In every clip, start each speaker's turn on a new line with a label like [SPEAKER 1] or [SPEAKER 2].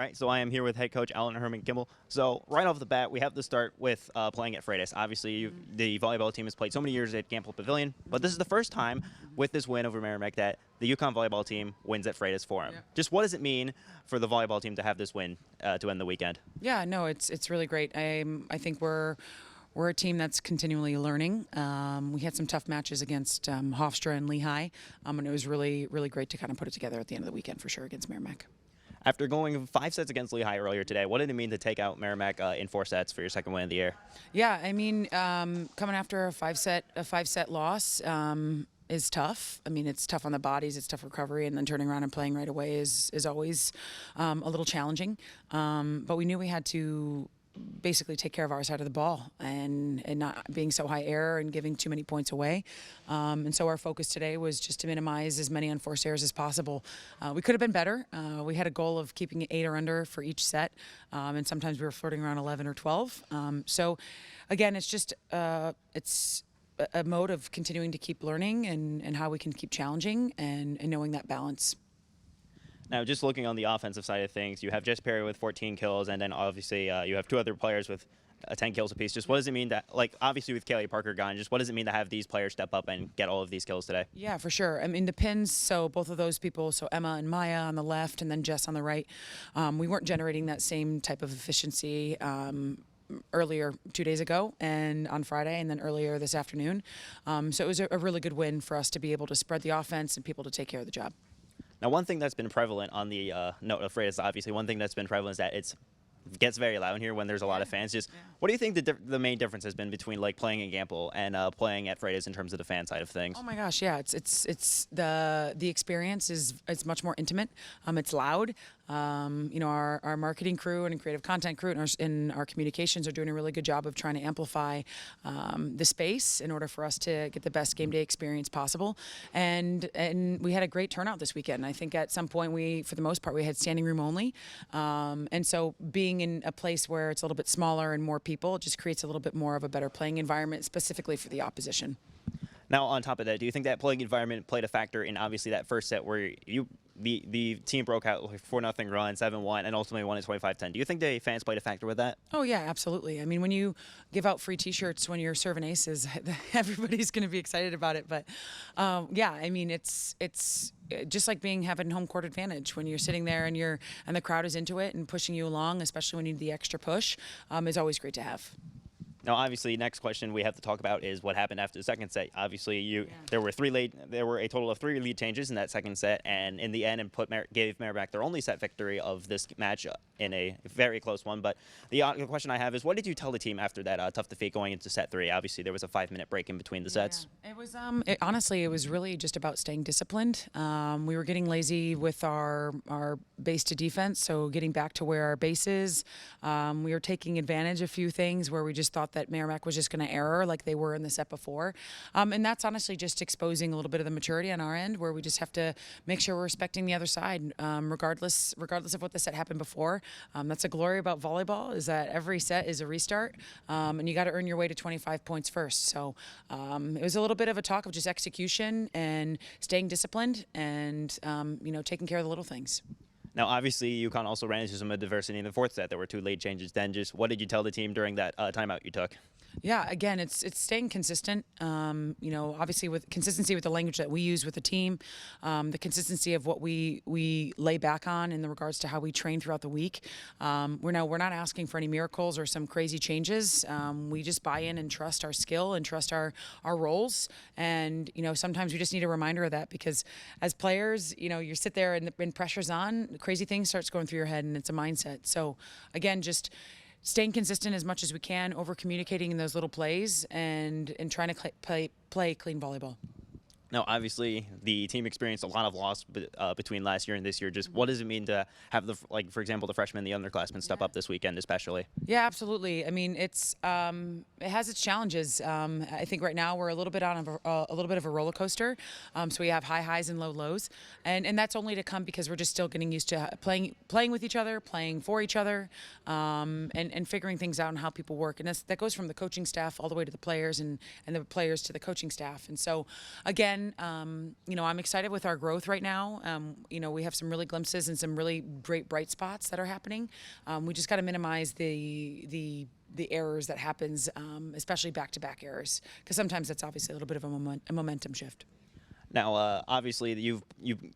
[SPEAKER 1] All right, so I am here with head coach Ellen Herman-Kimball. So right off the bat, we have to start with playing at Freitas. Obviously, the volleyball team has played so many years at Gamble Pavilion, but this is the first time with this win over Merrimack that the UConn volleyball team wins at Freitas Forum.
[SPEAKER 2] Yep.
[SPEAKER 1] Just what does it mean for the volleyball team to have this win to end the weekend?
[SPEAKER 2] Yeah, no, it's really great. I think we're a team that's continually learning. We had some tough matches against Hofstra and Lehigh, and it was really great to kind of put it together at the end of the weekend for sure against Merrimack.
[SPEAKER 1] After going 5 sets against Lehigh earlier today, what did it mean to take out Merrimack in 4 sets for your second win of the year?
[SPEAKER 2] Yeah, I mean, coming after a five set loss is tough. I mean, it's tough on the bodies, it's tough recovery, and then turning around and playing right away is always a little challenging. But we knew we had to basically take care of our side of the ball and not being so high error and giving too many points away. And so our focus today was just to minimize as many unforced errors as possible. We could have been better. We had a goal of keeping it 8 or under for each set, and sometimes we were flirting around 11 or 12. So again, it's just it's a mode of continuing to keep learning and how we can keep challenging and knowing that balance.
[SPEAKER 1] Now, just looking on the offensive side of things, you have Jess Perry with 14 kills, and then obviously you have 2 other players with 10 kills apiece. Just what does it mean that, like, obviously with Kaylee Parker gone, just what does it mean to have these players step up and get all of these kills today?
[SPEAKER 2] Yeah, for sure. I mean, the pins, so both of those people, so Emma and Maya on the left and then Jess on the right, we weren't generating that same type of efficiency earlier 2 days ago and on Friday and then earlier this afternoon. So it was a really good win for us to be able to spread the offense and people to take care of the job.
[SPEAKER 1] Now, one thing that's been prevalent on the note of Freitas, obviously, one thing that's been prevalent is that it gets very loud in here when there's a lot of fans. Just what do you think the main difference has been between like playing in Gamble and playing at Freitas in terms of the fan side of things?
[SPEAKER 2] Oh my gosh, yeah, it's the experience is much more intimate. It's loud. You know, our marketing crew and creative content crew and our communications are doing a really good job of trying to amplify the space in order for us to get the best game day experience possible. And we had a great turnout this weekend. I think at some point for the most part, we had standing room only. And so being in a place where it's a little bit smaller and more people just creates a little bit more of a better playing environment, specifically for the opposition.
[SPEAKER 1] Now, on top of that, do you think that playing environment played a factor in obviously that first set where the team broke out like 4-0 run, 7-1, and ultimately won at 25-10? Do you think the fans played a factor with that?
[SPEAKER 2] Oh yeah, absolutely. I mean, when you give out free T-shirts when you're serving aces, everybody's going to be excited about it. But yeah, I mean, it's just like having home court advantage when you're sitting there and the crowd is into it and pushing you along, especially when you need the extra push, is always great to have.
[SPEAKER 1] Now, obviously, next question we have to talk about is what happened after the second set. Obviously, there were a total of 3 lead changes in that second set, and in the end, gave Merrimack their only set victory of this match in a very close one. But the question I have is, what did you tell the team after that tough defeat going into set 3? Obviously, there was a 5-minute break in between the sets.
[SPEAKER 2] It was honestly, it was really just about staying disciplined. We were getting lazy with our base to defense, so getting back to where our base is. We were taking advantage of a few things where we just thought that Merrimack was just going to error like they were in the set before. And that's honestly just exposing a little bit of the maturity on our end, where we just have to make sure we're respecting the other side, regardless of what the set happened before. That's a glory about volleyball, is that every set is a restart, and you got to earn your way to 25 points first. So it was a little bit of a talk of just execution and staying disciplined and taking care of the little things.
[SPEAKER 1] Now, obviously, UConn also ran into some adversity in the fourth set. There were 2 late changes. Then, just what did you tell the team during that timeout you took?
[SPEAKER 2] Yeah, again, it's staying consistent. Obviously with consistency with the language that we use with the team, the consistency of what we lay back on in the regards to how we train throughout the week. We're not asking for any miracles or some crazy changes. We just buy in and trust our skill and trust our roles. And sometimes we just need a reminder of that, because as players, you sit there and pressure's on, crazy things starts going through your head, and it's a mindset. So again, just staying consistent as much as we can, over communicating in those little plays, and trying to play clean volleyball.
[SPEAKER 1] Now, obviously, the team experienced a lot of loss between last year and this year. Just what does it mean to have for example, the freshmen, the underclassmen step up this weekend, especially?
[SPEAKER 2] Yeah, absolutely. I mean, it has its challenges. I think right now we're a little bit on a little bit of a roller coaster. So we have high highs and low lows, and that's only to come because we're just still getting used to playing with each other, playing for each other, and figuring things out and how people work. And that goes from the coaching staff all the way to the players, and the players to the coaching staff. And so, again, again, I'm excited with our growth right now. We have some really glimpses and some really great bright spots that are happening. We just got to minimize the errors that happens, especially back-to-back errors, because sometimes that's obviously a little bit of a momentum shift.
[SPEAKER 1] Now, obviously,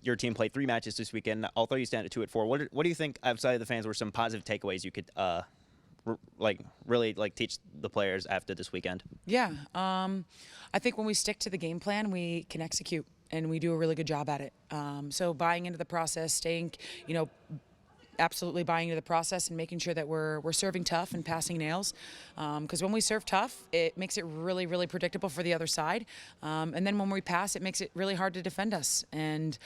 [SPEAKER 1] your team played 3 matches this weekend. Although you stand at 2-4, what do you think outside of the fans were some positive takeaways you could really teach the players after this weekend?
[SPEAKER 2] Yeah, I think when we stick to the game plan, we can execute, and we do a really good job at it. So buying into the process, staying, absolutely buying into the process and making sure that we're serving tough and passing nails, because when we serve tough, it makes it really, really predictable for the other side, and then when we pass, it makes it really hard to defend us. And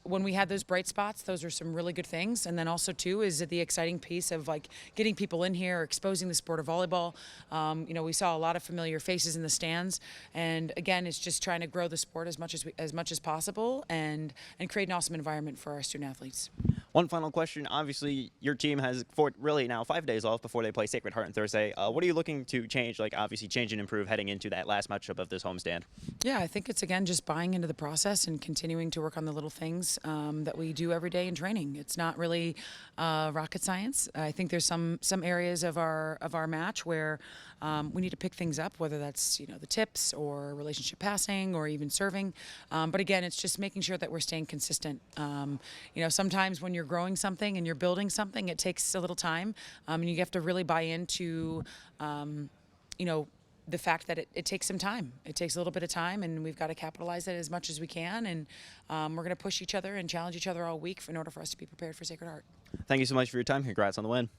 [SPEAKER 2] when we had those bright spots, those are some really good things. And then also too is the exciting piece of getting people in here, exposing the sport of volleyball. We saw a lot of familiar faces in the stands, and again, it's just trying to grow the sport as much as possible and create an awesome environment for our student athletes.
[SPEAKER 1] One final question. Obviously, your team has now 5 days off before they play Sacred Heart on Thursday. What are you looking to change, obviously change and improve heading into that last matchup of this homestand?
[SPEAKER 2] Yeah, I think it's, again, just buying into the process and continuing to work on the little things that we do every day in training. It's not really rocket science. I think there's some areas of our match where we need to pick things up, whether that's the tips or relationship passing or even serving. But again, it's just making sure that we're staying consistent. Sometimes when you're growing something and you're building something, it takes a little time, and you have to really buy into the fact that it takes some time. It takes a little bit of time, and we've got to capitalize it as much as we can. And we're going to push each other and challenge each other all week in order for us to be prepared for Sacred Heart.
[SPEAKER 1] Thank you so much for your time. Congrats on the win.